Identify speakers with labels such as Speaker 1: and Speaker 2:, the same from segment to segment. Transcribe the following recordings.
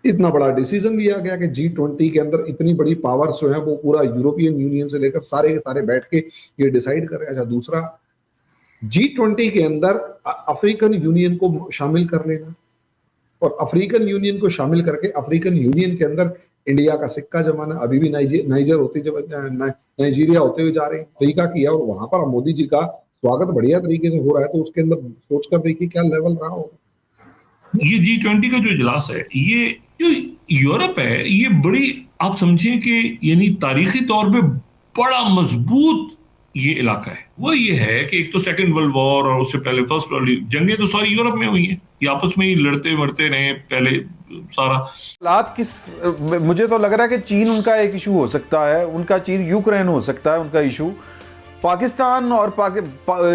Speaker 1: इतना बड़ा डिसीजन लिया गया कि G20 के अंदर इतनी बड़ी पावर्स जो है वो पूरा यूरोपियन यूनियन से लेकर सारे के सारे बैठ के ये डिसाइड कर रहे हैं। अच्छा, दूसरा, G20 के अंदर अफ्रीकन यूनियन को शामिल कर लेना और अफ्रीकन यूनियन को शामिल करके अफ्रीकन यूनियन के अंदर इंडिया का सिक्का जमाना, अभी भी नाइजीरिया होते हुए जा रहे हैं, अफ्रीका किया और वहां पर मोदी जी का स्वागत बढ़िया तरीके से हो रहा है, तो उसके अंदर सोचकर देखिए क्या लेवल रहा होगा।
Speaker 2: ये G20 का जो इजलास है, ये जो यूरोप है, ये बड़ी, आप समझें कि यानी तारीखी तौर पे बड़ा मजबूत ये इलाका है। वो ये है कि एक तो सेकंड वर्ल्ड वॉर और उससे पहले फर्स्ट वर्ल्ड जंगें तो सारी यूरोप में हुई हैं, ये आपस में ही लड़ते मरते रहे पहले सारा।
Speaker 3: हालात किस, मुझे तो लग रहा है कि चीन उनका एक इशू हो सकता है, उनका चीन यूक्रेन हो सकता है उनका इशू। पाकिस्तान और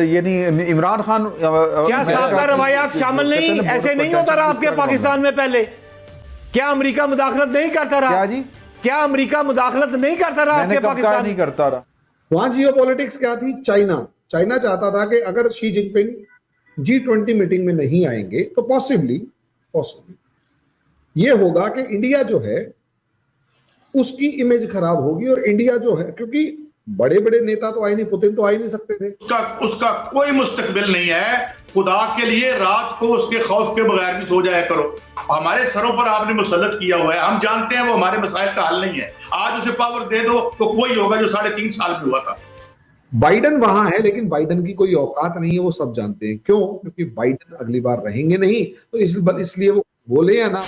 Speaker 3: यानी इमरान खान,
Speaker 4: क्या साबका रवायात शामिल नहीं, ऐसे नहीं होता रहा आपके पाकिस्तान में पहले? क्या अमेरिका मुदाखलत नहीं करता रहा?
Speaker 3: क्या जी?
Speaker 4: क्या अमेरिका मुदाखलत नहीं करता रहा आपके पाकिस्तान?
Speaker 3: नहीं करता रहा।
Speaker 1: वहां जियोपॉलिटिक्स क्या थी? चाइना चाहता था कि अगर शी जिनपिंग G20 मीटिंग में नहीं आएंगे तो पॉसिबली ये होगा कि इंडिया जो है उसकी इमेज खराब होगी, और इंडिया जो है, क्योंकि बड़े बड़े नेता तो आए नहीं, पुतिन तो आ ही नहीं सकते थे,
Speaker 5: उसका कोई मुस्तकबिल नहीं है। खुदा के लिए रात को उसके खौफ के बगैर भी सो जाया करो। हमारे सरों पर आपने मुसल्लत किया हुआ है, हम जानते हैं वो हमारे मसाइल का हल नहीं है। आज उसे पावर दे दो तो कोई होगा जो 3.5 साल में हुआ था।
Speaker 1: बाइडन वहां है, लेकिन बाइडन की कोई औकात नहीं है, वो सब जानते हैं। क्यों? क्योंकि बाइडन अगली बार रहेंगे नहीं, तो इसलिए वो बोले या ना।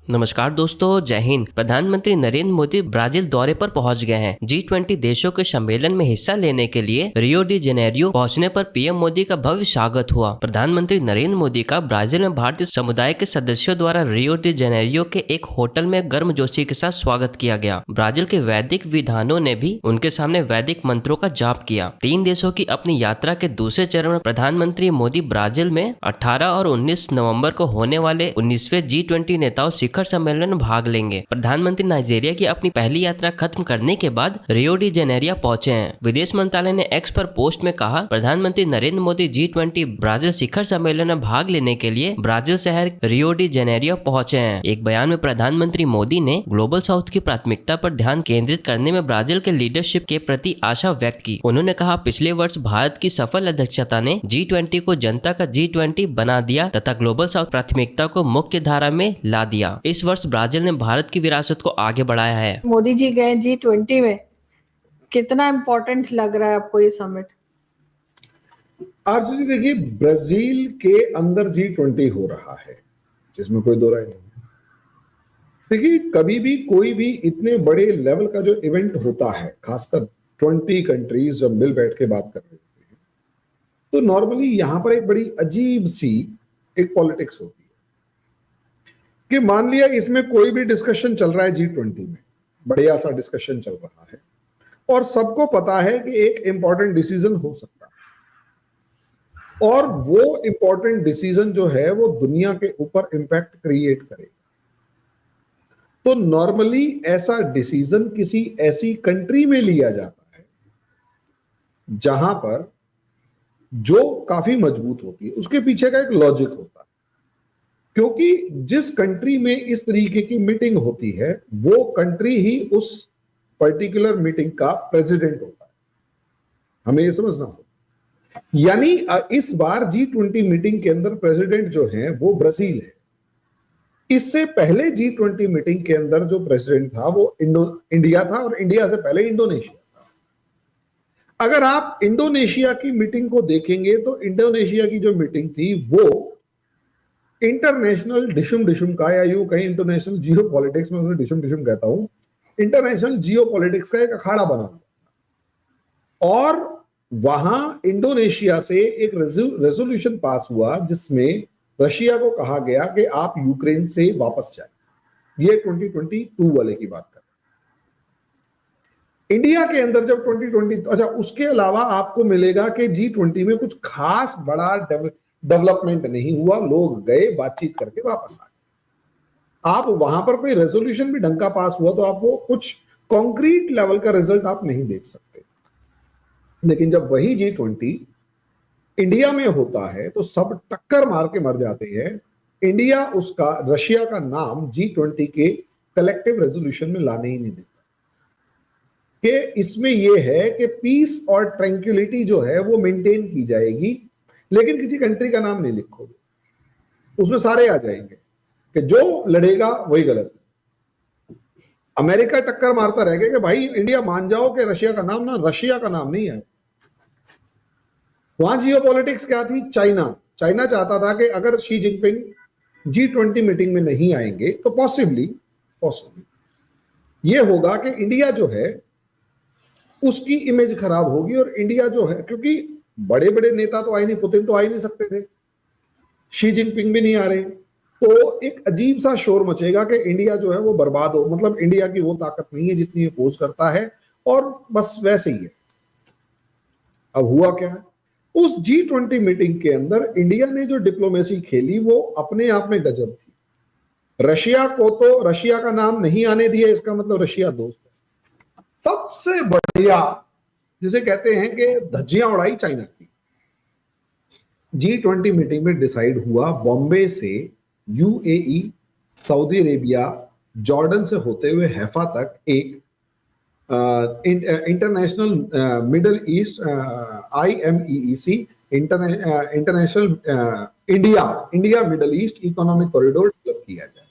Speaker 6: नमस्कार दोस्तों, जय हिंद। प्रधानमंत्री नरेंद्र मोदी ब्राजील दौरे पर पहुंच गए हैं। G20 देशों के सम्मेलन में हिस्सा लेने के लिए रियो डी जेनेरियो पहुंचने पर पीएम मोदी का भव्य स्वागत हुआ। प्रधानमंत्री नरेंद्र मोदी का ब्राजील में भारतीय समुदाय के सदस्यों द्वारा रियो डी जेनेरियो के एक होटल में गर्मजोशी के साथ स्वागत किया गया। ब्राजील के वैदिक विद्वानों ने भी उनके सामने वैदिक मंत्रों का जाप किया। 3 देशों की अपनी यात्रा के दूसरे चरण में प्रधानमंत्री मोदी ब्राजील में 18 और 19 नवम्बर को होने वाले 19वें G20 नेताओं शिखर सम्मेलन में भाग लेंगे। प्रधानमंत्री नाइजीरिया की अपनी पहली यात्रा खत्म करने के बाद रियो डी जेनेरियो पहुंचे हैं। विदेश मंत्रालय ने एक्स पर पोस्ट में कहा, प्रधानमंत्री नरेंद्र मोदी G20 ब्राजील शिखर सम्मेलन में भाग लेने के लिए ब्राजील शहर रियो डी जेनेरियो पहुंचे हैं। एक बयान में प्रधानमंत्री मोदी ने ग्लोबल साउथ की प्राथमिकता पर ध्यान केंद्रित करने में ब्राजील के लीडरशिप के प्रति आशा व्यक्त की। उन्होंने कहा, पिछले वर्ष भारत की सफल अध्यक्षता ने G20 को जनता का G20 बना दिया तथा ग्लोबल साउथ प्राथमिकता को मुख्य धारा में ला दिया। इस वर्ष ब्राजील ने भारत की विरासत को आगे बढ़ाया है।
Speaker 7: मोदी जी गए G20 में, कितना इम्पोर्टेंट लग रहा है आपको ये समिट?
Speaker 1: आरजी देखिए, ब्राजील के अंदर G20 हो रहा है, जिसमें कोई दो राय नहीं है। देखिए, कभी भी कोई भी इतने बड़े लेवल का जो इवेंट होता है, खासकर 20 कंट्रीज जब मिल बैठ के बात कर रहे होते हैं, तो नॉर्मली यहां पर एक बड़ी अजीब सी एक पॉलिटिक्स होती है कि मान लिया इसमें कोई भी डिस्कशन चल रहा है G20 में, बढ़िया सा डिस्कशन चल रहा है और सबको पता है कि एक इंपॉर्टेंट डिसीजन हो सकता है, और वो इंपॉर्टेंट डिसीजन जो है वो दुनिया के ऊपर इंपैक्ट क्रिएट करेगा। तो नॉर्मली ऐसा डिसीजन किसी ऐसी कंट्री में लिया जाता है जहां पर जो काफी मजबूत होती है, उसके पीछे का एक लॉजिक होता है, क्योंकि जिस कंट्री में इस तरीके की मीटिंग होती है वो कंट्री ही उस पर्टिकुलर मीटिंग का प्रेसिडेंट होता है। हमें ये समझना होगा। यानी इस बार G20 मीटिंग के अंदर प्रेसिडेंट जो है वो ब्राजील है। इससे पहले G20 मीटिंग के अंदर जो प्रेसिडेंट था वो इंडिया था, और इंडिया से पहले इंडोनेशिया था। अगर आप इंडोनेशिया की मीटिंग को देखेंगे तो इंडोनेशिया की जो मीटिंग थी वो इंटरनेशनल डिशुम का, या यूं कहीं इंटरनेशनल जियो पॉलिटिक्स में, उसे डिशुम कहता हूं, इंटरनेशनल जियो पॉलिटिक्स का एक अखाड़ा बना हुआ, और वहां इंडोनेशिया से एक रेजोल्यूशन पास हुआ जिसमें रशिया को कहा गया कि आप यूक्रेन से वापस जाए। ये 2022 वाले की बात कर रहे हैं। इंडिया के अंदर जब 2020, अच्छा, उसके अलावा आपको मिलेगा कि G20 में कुछ खास बड़ा डेवलपमेंट नहीं हुआ, लोग गए, बातचीत करके वापस आ गए। आप वहां पर कोई रेजोल्यूशन भी ढंग का पास हुआ तो आपको कुछ कॉन्क्रीट लेवल का रिजल्ट आप नहीं देख सकते। लेकिन जब वही G20 इंडिया में होता है तो सब टक्कर मार के मर जाते हैं। इंडिया उसका रशिया का नाम G20 के कलेक्टिव रेजोल्यूशन में लाने ही नहीं देता। कि इसमें यह है कि पीस और ट्रैंक्विलिटी जो है वो मेंटेन की जाएगी, लेकिन किसी कंट्री का नाम नहीं लिखोगे, उसमें सारे आ जाएंगे कि जो लड़ेगा वही गलत है। अमेरिका टक्कर मारता रहेगा कि भाई इंडिया मान जाओ कि रशिया का नाम ना, रशिया का नाम नहीं है। वहां जियोपॉलिटिक्स क्या थी? चाइना चाहता था कि अगर शी जिनपिंग G20 मीटिंग में नहीं आएंगे तो पॉसिबली ये होगा कि इंडिया जो है उसकी इमेज खराब होगी, और इंडिया जो है, क्योंकि बड़े बड़े नेता तो आए नहीं, पुतिन तो आ ही नहीं सकते थे, शी जिनपिंग भी नहीं आ रहे, तो एक अजीब सा शोर मचेगा कि इंडिया जो है वो बर्बाद हो, मतलब इंडिया की वो ताकत नहीं है जितनी अपोज करता है, और बस वैसे ही है। अब हुआ क्या? उस G20 मीटिंग के अंदर इंडिया ने जो डिप्लोमेसी खेली वो अपने आप में गजब थी। रशिया को तो रशिया का नाम नहीं आने दिया, इसका मतलब रशिया दोस्त है। सबसे बढ़िया जिसे कहते हैं कि धज्जियां उड़ाई चाइना की। G20 मीटिंग में डिसाइड हुआ बॉम्बे से UAE, सऊदी अरेबिया, जॉर्डन से होते हुए हैफा तक एक international middle east IMEEC international India middle east economic corridor develop किया जाए।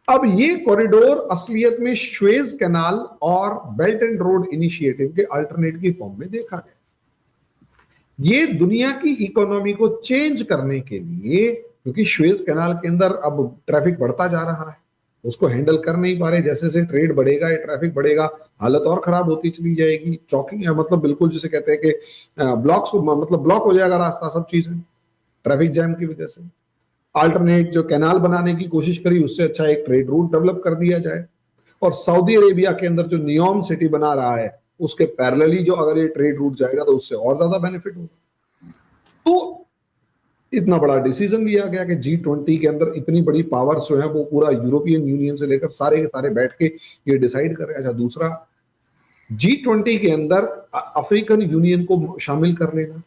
Speaker 1: अब ये कॉरिडोर असलियत में श्वेज कैनाल और बेल्ट एंड रोड इनिशिएटिव के अल्टरनेट की फॉर्म में देखा गया। ये दुनिया की इकोनॉमी को चेंज करने के लिए, क्योंकि श्वेज कैनाल के अंदर अब ट्रैफिक बढ़ता जा रहा है, उसको हैंडल कर नहीं पा रहे, जैसे जैसे ट्रेड बढ़ेगा या ट्रैफिक बढ़ेगा हालत और खराब होती चली जाएगी। चौकिंग मतलब बिल्कुल जिसे कहते हैं कि ब्लॉक हो जाएगा रास्ता, सब चीजें ट्रैफिक जैम की वजह से। अल्टरनेट जो कैनाल बनाने की कोशिश करी, उससे अच्छा एक ट्रेड रूट डेवलप कर दिया जाए। और सऊदी अरेबिया के अंदर जो नियोम सिटी बना रहा है उसके पैरेलली जो अगर ये ट्रेड रूट जाएगा तो उससे और ज्यादा बेनिफिट होगा। तो इतना बड़ा डिसीजन लिया गया कि G20 के अंदर इतनी बड़ी पावर जो है वो पूरा यूरोपियन यूनियन से लेकर सारे के सारे बैठ के ये डिसाइड कर रहे हैं। अच्छा, दूसरा G20 के अंदर अफ्रीकन यूनियन को शामिल कर लेना,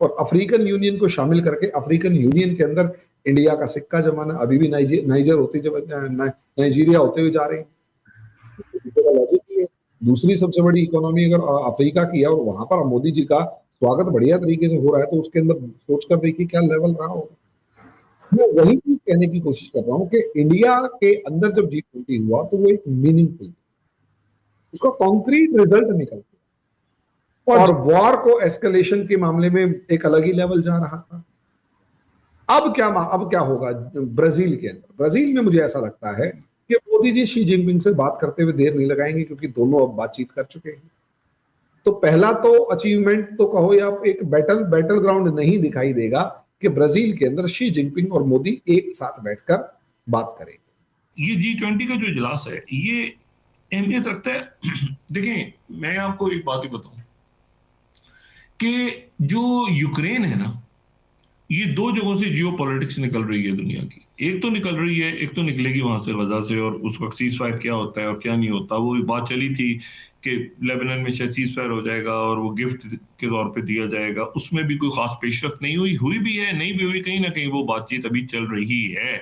Speaker 1: और अफ्रीकन यूनियन को शामिल करके अफ्रीकन यूनियन के अंदर इंडिया का सिक्का जमाना। अभी भी नाइजीरिया होते हुए जा रहे हैं। दूसरी सबसे बड़ी इकोनॉमी अगर अफ्रीका की है और वहां पर मोदी जी का स्वागत बढ़िया तरीके से हो रहा है, तो उसके अंदर सोचकर देखिए क्या लेवल रहा होगा। मैं वही चीज कहने की कोशिश कर रहा हूं कि इंडिया के अंदर जब G20 हुआ तो वो एक मीनिंगफुल, उसका कॉन्क्रीट रिजल्ट निकल गया, और वॉर को एस्केलेशन के मामले में एक अलग ही लेवल जा रहा था। अब क्या होगा ब्राजील के अंदर? ब्राजील में मुझे ऐसा लगता है कि मोदी जी शी जिनपिंग से बात करते हुए देर नहीं लगाएंगे, क्योंकि दोनों अब बातचीत कर चुके हैं। तो पहला तो अचीवमेंट तो कहो या एक बैटल ग्राउंड नहीं दिखाई देगा कि ब्राजील के अंदर शी जिनपिंग और मोदी एक साथ बैठकर बात करेंगे।
Speaker 2: ये G20 का जो इजलास है ये अहमियत रखता है। देखें, मैं आपको एक बात ही बताऊं कि जो यूक्रेन है ना, ये दो जगहों से जियो पॉलिटिक्स निकल रही है दुनिया की। एक तो निकल रही है, एक तो निकलेगी वहां से गजा से, और उसका सीज फायर क्या होता है और क्या नहीं होता। वो बात चली थी कि लेबनान में शायद सीज फायर हो जाएगा और वो गिफ्ट के तौर पे दिया जाएगा, उसमें भी कोई खास पेशरफ्त नहीं हुई भी है, नहीं भी हुई, कहीं ना कहीं वो बातचीत अभी चल रही है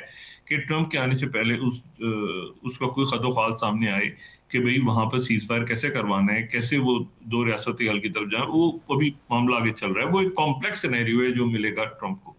Speaker 2: कि ट्रंप के आने से पहले उसका कोई खदोखाल सामने आए कि भाई वहां पर सीज फायर कैसे करवाना है, कैसे वो दो रियासती हल की तरफ जाए। वो अभी मामला आगे चल रहा है, वो एक कॉम्प्लेक्स सिनेरियो है जो मिलेगा ट्रंप को।